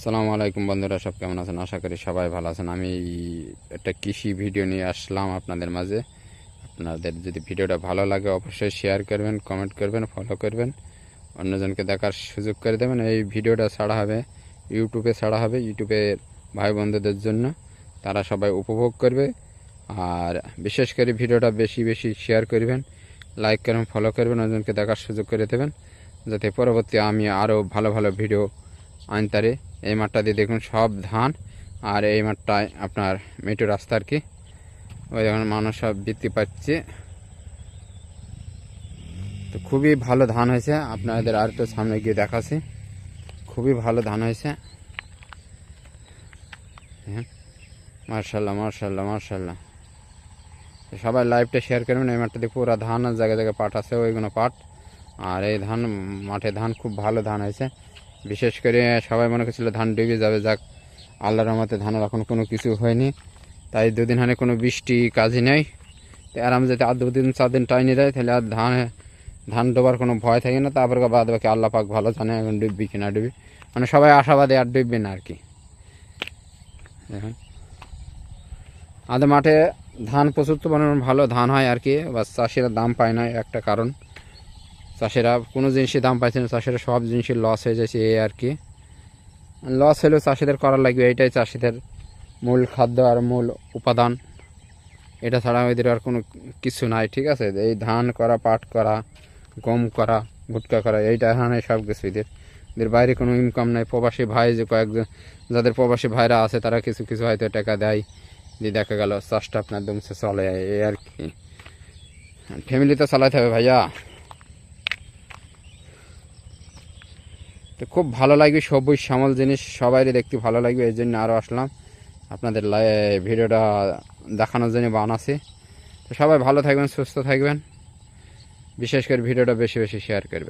আসসালামু আলাইকুম বন্ধুরা, সব কেমন আছেন? আশা করি সবাই ভালো আছেন। আমি একটা কৃষি ভিডিও নিয়ে আসলাম আপনাদের মাঝে। আপনাদের যদি ভিডিওটা ভালো লাগে অবশ্যই শেয়ার করবেন, কমেন্ট করবেন, ফলো করবেন, অন্যজনকে দেখার সুযোগ করে দেবেন। এই ভিডিওটা ছাড়া হবে ইউটিউবে, ইউটিউবের ভাই বন্ধুদের জন্য, তারা সবাই উপভোগ করবে। আর বিশেষ করে ভিডিওটা বেশি বেশি শেয়ার করবেন, লাইক করবেন, ফলো করবেন, অন্যজনকে দেখার সুযোগ করে দেবেন, যাতে পরবর্তী আমি আরও ভালো ভালো ভিডিও আনতারে। এই মাঠটা দিয়ে দেখুন সব ধান, আর এই মাঠটায় আপনার মেট্রো রাস্তা আর কি। ওই এখন মানুষ সব বৃত্তি পাচ্ছে, তো খুবই ভালো ধান হয়েছে। আপনাদের আর একটু সামনে গিয়ে দেখাচ্ছি, খুবই ভালো ধান হয়েছে। হ্যাঁ, মার্শাল্লাহ মার্শাল্লাহ মার্শাল্লাহ। সবাই লাইভটা শেয়ার করবেন। এই মাঠটা দিয়ে পুরো ধান, আর জায়গায় জায়গায় পাট আছে, ওইগুলো পাট। আর এই ধান, মাঠে ধান খুব ভালো ধান হয়েছে। বিশেষ করে সবাই মনে করছিল ধান ডুবে যাবে, যাক আল্লাহর রহমতে ধানের এখন কোনো কিছু হয়নি। তাই দুদিন হানে কোনো বৃষ্টি কাজই নেই, আরাম যাতে আর 2-4 দিন টাইনে দেয়, তাহলে আর ধান ডোবার কোনো ভয় থাকে না। তারপর বাদ বাকি আল্লাহ পাক ভালো জানে এখন ডুববি কি না ডুবি, মানে সবাই আশাবাদে আর ডুববে না আর কি। দেখুন আমাদের মাঠে ধান প্রচুর তো মানে ভালো ধান হয় আর কি, বা চাষিরা দাম পায় না, একটা কারণ। চাষিরা কোনো জিনিসের দাম পাইছে না, চাষিরা সব জিনিসের লস হয়ে যাচ্ছে এই আর কি। লস হলেও চাষিদের করার লাগবে, এইটাই চাষিদের মূল খাদ্য আর মূল উপাদান। এটা ছাড়া এদের আর কোনো কিছু নাই, ঠিক আছে? এই ধান করা, পাট করা, গম করা, ভুট্টা করা, এইটা এখানে সব কিছু এদের বাইরে কোনো ইনকাম নাই। প্রবাসী ভাই যে কয়েকজন, যাদের প্রবাসী ভাইরা আছে, তারা কিছু কিছু হয়তো টাকা দেয়, দিয়ে দেখা গেল চাষটা আপনার দমসে চলে এই আর কি। ফ্যামিলি তো চালাতে হবে ভাইয়া। তো খুব ভালো লাগবে, সবুজ শ্যামল জিনিস সবাইরই দেখতে ভালো লাগবে, এই জন্য আরও আসলাম আপনাদের ভিডিওটা দেখানোর জন্য বানাচ্ছি। তো সবাই ভালো থাকবেন, সুস্থ থাকবেন, বিশেষ করে ভিডিওটা বেশি বেশি শেয়ার করবেন।